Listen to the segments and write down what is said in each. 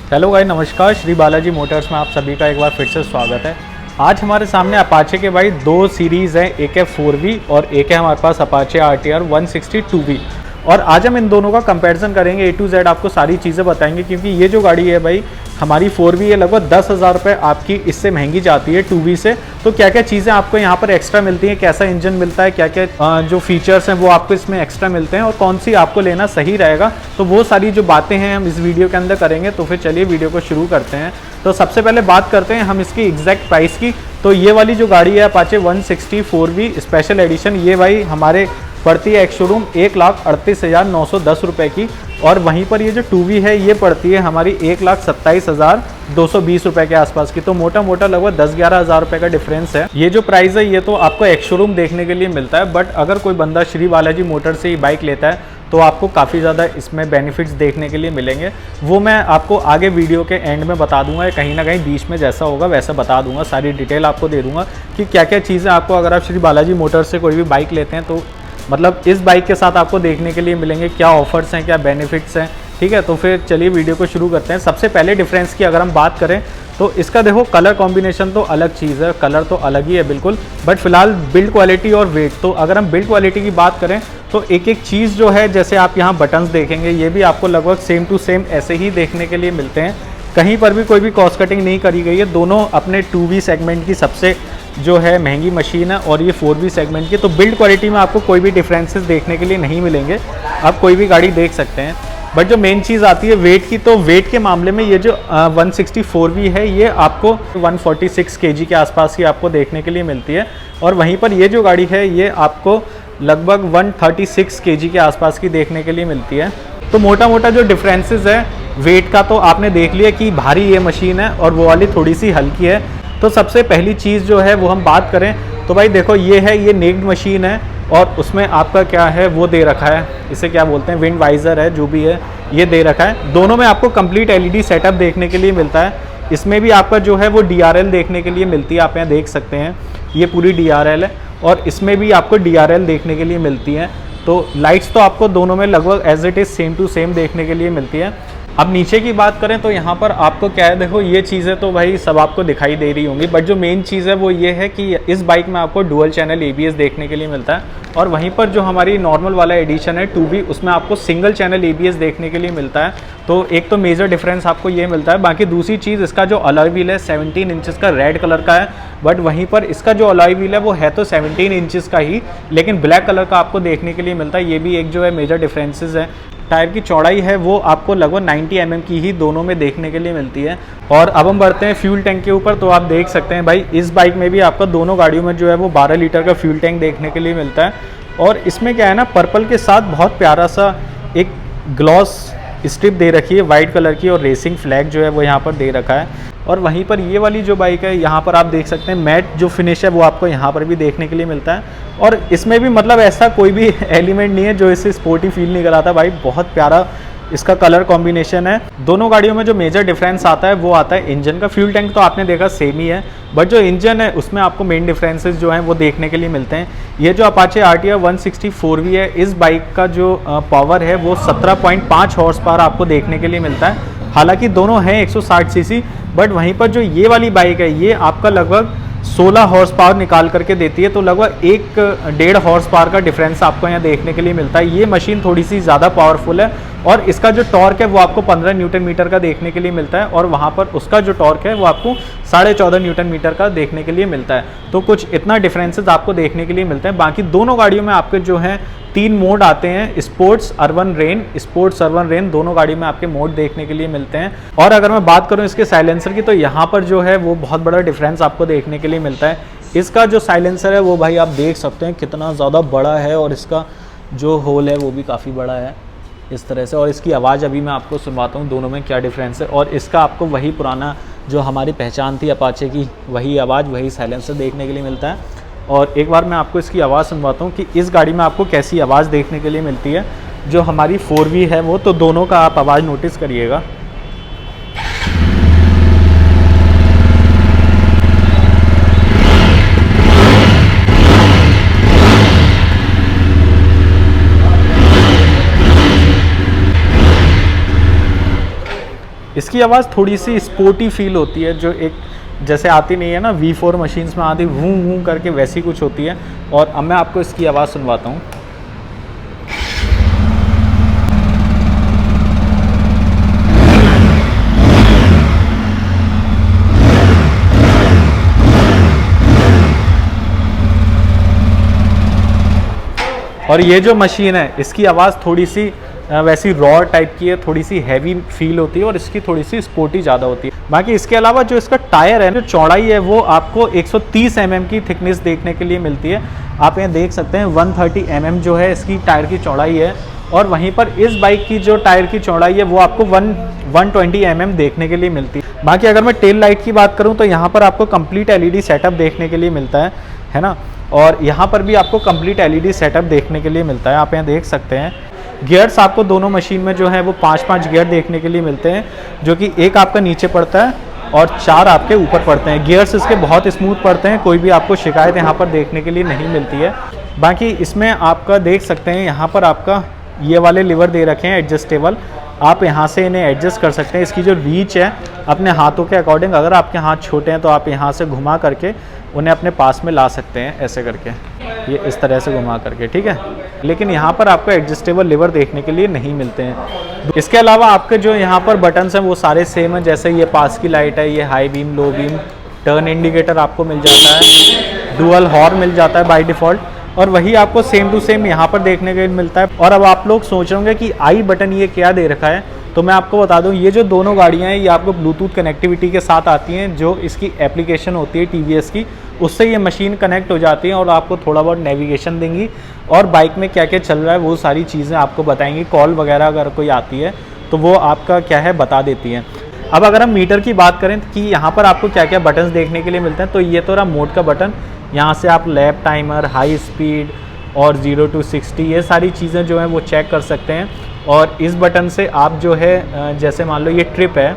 Hello guys, नमस्कार। Shri Balaji Motors में आप सभी का एक बार फिर से स्वागत है। आज हमारे सामने अपाचे के भाई दो सीरीज़ हैं, एक है 4V और एक है हमारे पास अपाचे RTR 160 2V। और आज हम इन दोनों का कंपैरिजन करेंगे, A to Z आपको सारी चीज़ें बताएंगे, क्योंकि ये जो गाड़ी है भाई हमारी 4V है, लगभग 10,000 रुपये आपकी इससे महंगी जाती है 2V से। तो क्या क्या चीज़ें आपको यहाँ पर एक्स्ट्रा मिलती हैं, कैसा इंजन मिलता है, क्या क्या जो फीचर्स हैं वो आपको इसमें एक्स्ट्रा मिलते हैं और कौन सी आपको लेना सही रहेगा, तो वो सारी जो बातें हैं हम इस वीडियो के अंदर करेंगे। तो फिर चलिए वीडियो को शुरू करते हैं। तो सबसे पहले बात करते हैं हम इसकी एग्जैक्ट प्राइस की। तो ये वाली जो गाड़ी है अपाचे 160 4V स्पेशल एडिशन, ये भाई हमारे पड़ती है एक शोरूम 1,38,910 रुपये की, और वहीं पर ये जो 2V है ये पड़ती है हमारी 1,27,220 रुपये के आसपास की। तो मोटा मोटा लगभग 10-11 हज़ार रुपये का डिफरेंस है। ये जो प्राइस है ये तो आपको एक शोरूम देखने के लिए मिलता है, बट अगर कोई बंदा श्री बालाजी मोटर से ही बाइक लेता है तो आपको काफ़ी ज़्यादा इसमें बेनिफिट्स देखने के लिए मिलेंगे। वो मैं आपको आगे वीडियो के एंड में बता दूंगा, कहीं ना कहीं बीच में जैसा होगा वैसा बता दूंगा, सारी डिटेल आपको दे दूंगा कि क्या क्या चीज़ें आपको अगर आप श्री बालाजी मोटर से कोई भी बाइक लेते हैं तो मतलब इस बाइक के साथ आपको देखने के लिए मिलेंगे, क्या ऑफर्स हैं, क्या बेनिफिट्स हैं। ठीक है, तो फिर चलिए वीडियो को शुरू करते हैं। सबसे पहले डिफरेंस की अगर हम बात करें तो इसका देखो कलर कॉम्बिनेशन तो अलग चीज़ है, कलर तो अलग ही है बिल्कुल, बट फिलहाल बिल्ड क्वालिटी और वेट, तो अगर हम बिल्ड क्वालिटी की बात करें तो एक एक चीज़ जो है, जैसे आप यहाँ बटन्स देखेंगे ये भी आपको लगभग सेम टू सेम ऐसे ही देखने के लिए मिलते हैं। कहीं पर भी कोई भी कॉस्ट कटिंग नहीं करी गई है। दोनों अपने 2V सेगमेंट की सबसे जो है महंगी मशीन है और ये 4V सेगमेंट की। तो बिल्ड क्वालिटी में आपको कोई भी डिफरेंसेस देखने के लिए नहीं मिलेंगे, आप कोई भी गाड़ी देख सकते हैं। बट जो मेन चीज़ आती है वेट की, तो वेट के मामले में ये जो 160 4V है ये आपको 146 kg के आसपास की आपको देखने के लिए मिलती है, और वहीं पर ये जो गाड़ी है ये आपको लगभग 136 kg के आसपास की देखने के लिए मिलती है। तो मोटा मोटा जो डिफरेंसेस है वेट का तो आपने देख लिया कि भारी ये मशीन है और वो वाली थोड़ी सी हल्की है। तो सबसे पहली चीज़ जो है वो हम बात करें तो भाई देखो ये है, ये नेक्ड मशीन है और उसमें आपका क्या है वो दे रखा है, इसे क्या बोलते हैं, विंड वाइज़र है जो भी है ये दे रखा है। दोनों में आपको कंप्लीट LED सेटअप देखने के लिए मिलता है। इसमें भी आपका जो है वो DRL देखने के लिए मिलती है, आप यहाँ देख सकते हैं ये पूरी DRL है, और इसमें भी आपको DRL देखने के लिए मिलती है। तो लाइट्स तो आपको दोनों में लगभग as it is same to same देखने के लिए मिलती है। अब नीचे की बात करें तो यहाँ पर आपको क्या है, देखो ये चीज़ें तो भाई सब आपको दिखाई दे रही होंगी, बट जो मेन चीज़ है वो ये है कि इस बाइक में आपको डुअल चैनल ABS देखने के लिए मिलता है, और वहीं पर जो हमारी नॉर्मल वाला एडिशन है 2V उसमें आपको सिंगल चैनल ABS देखने के लिए मिलता है। तो एक तो मेजर डिफरेंस आपको ये मिलता है। बाकी दूसरी चीज़, इसका जो अलॉय व्हील है 17 इंचेस का रेड कलर का है, बट वहीं पर इसका जो अलॉय व्हील है वो है तो 17 इंचेस का ही, लेकिन ब्लैक कलर का आपको देखने के लिए मिलता है। ये भी एक जो है मेजर डिफरेंसेस है। टायर की चौड़ाई है वो आपको लगभग 90 mm की ही दोनों में देखने के लिए मिलती है। और अब हम बढ़ते हैं फ्यूल टैंक के ऊपर। तो आप देख सकते हैं भाई इस बाइक में भी आपका दोनों गाड़ियों में जो है वो 12 लीटर का फ्यूल टैंक देखने के लिए मिलता है। और इसमें क्या है ना, पर्पल के साथ बहुत प्यारा सा एक ग्लॉस स्ट्रिप दे रखी है वाइट कलर की, और रेसिंग फ्लैग जो है वो यहाँ पर दे रखा है। और वहीं पर ये वाली जो बाइक है यहाँ पर आप देख सकते हैं मैट जो फिनिश है वो आपको यहाँ पर भी देखने के लिए मिलता है। और इसमें भी मतलब ऐसा कोई भी एलिमेंट नहीं है जो इससे स्पोर्टी फील नहीं कराता भाई, बहुत प्यारा इसका कलर कॉम्बिनेशन है। दोनों गाड़ियों में जो मेजर डिफरेंस आता है वो आता है इंजन का। फ्यूल टैंक तो आपने देखा सेम ही है, बट जो इंजन है उसमें आपको मेन डिफरेंसेस जो हैं वो देखने के लिए मिलते हैं। ये जो अपाचे RTR 160 4V है, इस बाइक का जो पावर है वो 17.5 हॉर्स पावर आपको देखने के लिए मिलता है। हालांकि दोनों हैं 160 cc, बट वहीं पर जो ये वाली बाइक है ये आपका लगभग 16 हॉर्स पावर निकाल करके देती है। तो लगभग 1.5 हॉर्स पावर का डिफरेंस आपको यहाँ देखने के लिए मिलता है। ये मशीन थोड़ी सी ज़्यादा पावरफुल है, और इसका जो टॉर्क है वो आपको 15 न्यूटन मीटर का देखने के लिए मिलता है, और वहाँ पर उसका जो टॉर्क है वो आपको 14.5 न्यूटन मीटर का देखने के लिए मिलता है। तो कुछ इतना डिफरेंसेस आपको देखने के लिए मिलते हैं। बाकी दोनों गाड़ियों में आपके जो हैं 3 मोड आते हैं, sports, urban, rain. Sports, urban, rain दोनों गाड़ी में आपके मोड देखने के लिए मिलते हैं। और अगर मैं बात करूं इसके साइलेंसर की, तो यहाँ पर जो है वो बहुत बड़ा डिफरेंस आपको देखने के लिए मिलता है। इसका जो साइलेंसर है वो भाई आप देख सकते हैं कितना ज़्यादा बड़ा है, और इसका जो होल है वो भी काफ़ी बड़ा है इस तरह से। और इसकी आवाज़ अभी मैं आपको सुनवाता हूँ दोनों में क्या डिफरेंस है। और इसका आपको वही पुराना जो हमारी पहचान थी अपाचे की, वही आवाज़, वही साइलेंसर देखने के लिए मिलता है। और एक बार मैं आपको इसकी आवाज़ सुनवाता हूँ कि इस गाड़ी में आपको कैसी आवाज़ देखने के लिए मिलती है। जो हमारी 4V है वो, तो दोनों का आप आवाज़ नोटिस करिएगा। इसकी आवाज़ थोड़ी सी स्पोर्टी फील होती है, जो एक जैसे आती नहीं है ना V4 मशीन्स में आती वूं वूं करके, वैसी कुछ होती है। और अब मैं आपको इसकी आवाज़ सुनवाता हूँ। और ये जो मशीन है इसकी आवाज़ थोड़ी सी वैसी रॉ टाइप की है, थोड़ी सी हैवी फील होती है और इसकी थोड़ी सी स्पोर्टी ज़्यादा होती है। बाकी इसके अलावा जो इसका टायर है, जो चौड़ाई है वो आपको 130 mm की थिकनेस देखने के लिए मिलती है। आप यहाँ देख सकते हैं 130 mm जो है इसकी टायर की चौड़ाई है। और वहीं पर इस बाइक की जो टायर की चौड़ाई है वो आपको 120 mm देखने के लिए मिलती है। बाकी अगर मैं टेल लाइट की बात करूँ तो यहाँ पर आपको कंप्लीट LED सेटअप देखने के लिए मिलता है ना। और यहाँ पर भी आपको कंप्लीट LED सेटअप देखने के लिए मिलता है। आप यहाँ देख सकते हैं गियर्स आपको दोनों मशीन में जो है वो 5-5 गियर देखने के लिए मिलते हैं, जो कि एक आपका नीचे पड़ता है और 4 आपके ऊपर पड़ते हैं। गियर्स इसके बहुत स्मूथ पड़ते हैं, कोई भी आपको शिकायत यहाँ पर देखने के लिए नहीं मिलती है। बाकी इसमें आपका देख सकते हैं यहाँ पर आपका ये वाले लीवर दे रखे हैं एडजस्टेबल, आप यहाँ से इन्हें एडजस्ट कर सकते हैं। इसकी जो रीच है अपने हाथों के अकॉर्डिंग, अगर आपके हाथ छोटे हैं तो आप यहाँ से घुमा करके उन्हें अपने पास में ला सकते हैं, ऐसे करके, ये इस तरह से घुमा करके, ठीक है। लेकिन यहाँ पर आपको एडजस्टेबल लीवर देखने के लिए नहीं मिलते हैं। इसके अलावा आपके जो यहाँ पर बटन्स हैं वो सारे सेम हैं, जैसे ये पास की लाइट है, ये high beam, low beam, turn indicator आपको मिल जाता है, डुअल हॉर्न मिल जाता है बाय डिफ़ॉल्ट, और वही आपको सेम टू सेम यहाँ पर देखने के लिए मिलता है। और अब आप लोग सोच रहे होंगे कि आई बटन ये क्या दे रखा है, तो मैं आपको बता दूं ये जो दोनों गाड़ियाँ हैं ये आपको ब्लूटूथ कनेक्टिविटी के साथ आती हैं। जो इसकी एप्लीकेशन होती है TVS की, उससे ये मशीन कनेक्ट हो जाती है और आपको थोड़ा बहुत नेविगेशन देंगी और बाइक में क्या क्या चल रहा है वो सारी चीज़ें आपको बताएंगी। कॉल वगैरह अगर कोई आती है तो वो आपका क्या है बता देती हैं। अब अगर हम मीटर की बात करें कि यहाँ पर आपको क्या क्या बटन्स देखने के लिए मिलते हैं, तो ये तो रहा मोड का बटन, यहाँ से आप लैप टाइमर, हाई स्पीड और 0 to 60 ये सारी चीज़ें जो हैं वो चेक कर सकते हैं। और इस बटन से आप जो है जैसे मान लो ये ट्रिप है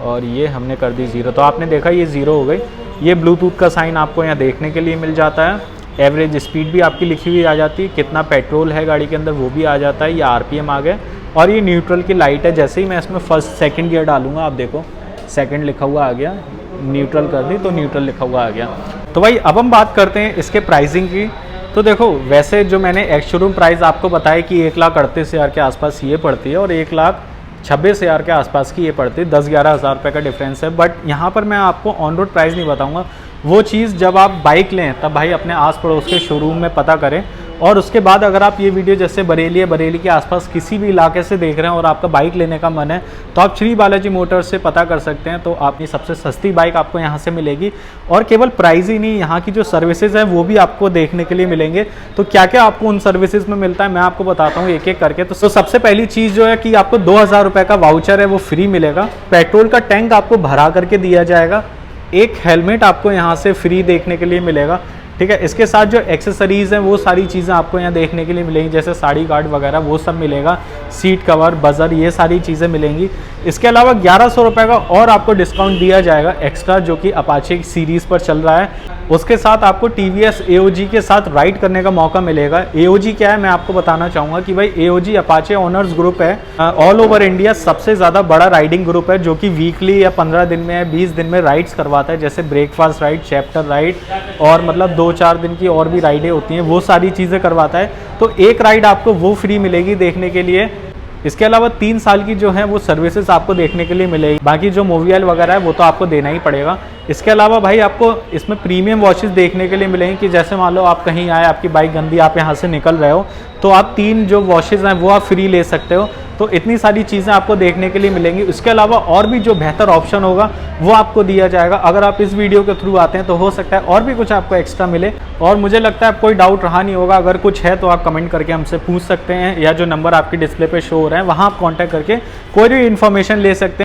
और ये हमने कर दी 0, तो आपने देखा ये 0 हो गई। ये ब्लूटूथ का साइन आपको यहाँ देखने के लिए मिल जाता है। एवरेज स्पीड भी आपकी लिखी हुई आ जाती है, कितना पेट्रोल है गाड़ी के अंदर वो भी आ जाता है, ये RPM आ गए। और ये न्यूट्रल की लाइट है, जैसे ही मैं इसमें फर्स्ट सेकंड गियर डालूंगा आप देखो सेकंड लिखा हुआ आ गया, न्यूट्रल कर दी तो न्यूट्रल लिखा हुआ आ गया। तो भाई अब हम बात करते हैं इसके प्राइसिंग की। तो देखो वैसे जो मैंने एक्स शोरूम प्राइस आपको बताया कि 1,38,000 के आसपास ये पड़ती है और 1,26,000 के आसपास की ये पड़ती है, 10-11 हज़ार रुपये का डिफरेंस है। बट यहाँ पर मैं आपको ऑन रोड प्राइस नहीं बताऊँगा, वो चीज़ जब आप बाइक लें तब भाई अपने आस पड़ोस के शोरूम में पता करें। और उसके बाद अगर आप ये वीडियो जैसे बरेली है, बरेली के आसपास किसी भी इलाके से देख रहे हैं और आपका बाइक लेने का मन है तो आप श्री बालाजी मोटर्स से पता कर सकते हैं। तो आपकी सबसे सस्ती बाइक आपको यहाँ से मिलेगी और केवल प्राइस ही नहीं, यहाँ की जो सर्विसेज है वो भी आपको देखने के लिए मिलेंगे। तो क्या क्या आपको उन सर्विसेज में मिलता है मैं आपको बताता हूँ एक एक करके। तो सबसे पहली चीज़ जो है कि आपको 2,000 रुपये का वाउचर है वो फ्री मिलेगा। पेट्रोल का टैंक आपको भरा करके दिया जाएगा। एक हेलमेट आपको यहाँ से फ्री देखने के लिए मिलेगा, ठीक है। इसके साथ जो एक्सेसरीज़ हैं वो सारी चीज़ें आपको यहाँ देखने के लिए मिलेंगी, जैसे साड़ी गार्ड वगैरह वो सब मिलेगा, सीट कवर, बजर, ये सारी चीज़ें मिलेंगी। इसके अलावा 1,100 रुपये का और आपको डिस्काउंट दिया जाएगा एक्स्ट्रा, जो कि अपाचे सीरीज़ पर चल रहा है। उसके साथ आपको TVS AOG के साथ राइड करने का मौका मिलेगा। AOG क्या है मैं आपको बताना चाहूँगा कि भाई AOG अपाचे ओनर्स ग्रुप है, ऑल ओवर इंडिया सबसे ज़्यादा बड़ा राइडिंग ग्रुप है, जो कि वीकली या 15 दिन में या 20 दिन में राइड्स करवाता है, जैसे ब्रेकफास्ट राइड, चैप्टर राइड और मतलब 2-4 दिन की और भी राइडें होती हैं, वो सारी चीज़ें करवाता है। तो एक राइड आपको वो फ्री मिलेगी देखने के लिए। इसके अलावा 3 साल की जो है वो सर्विसेज आपको देखने के लिए मिलेगी। बाकी जो मोबियल वगैरह है वो तो आपको देना ही पड़ेगा। इसके अलावा भाई आपको इसमें प्रीमियम वॉशेस देखने के लिए मिलेंगे कि जैसे मान लो आप कहीं आए, आपकी बाइक गंदी, आप यहाँ से निकल रहे हो तो आप 3 जो वॉशेस हैं वो आप फ्री ले सकते हो। तो इतनी सारी चीज़ें आपको देखने के लिए मिलेंगी। इसके अलावा और भी जो बेहतर ऑप्शन होगा वो आपको दिया जाएगा। अगर आप इस वीडियो के थ्रू आते हैं तो हो सकता है और भी कुछ आपको एक्स्ट्रा मिले। और मुझे लगता है कोई डाउट रहा नहीं होगा। अगर कुछ है तो आप कमेंट करके हमसे पूछ सकते हैं, या जो नंबर आपकी डिस्प्ले पे शो हो रहा है वहाँ आप कॉन्टैक्ट करके कोई भी इन्फॉर्मेशन ले सकते हैं।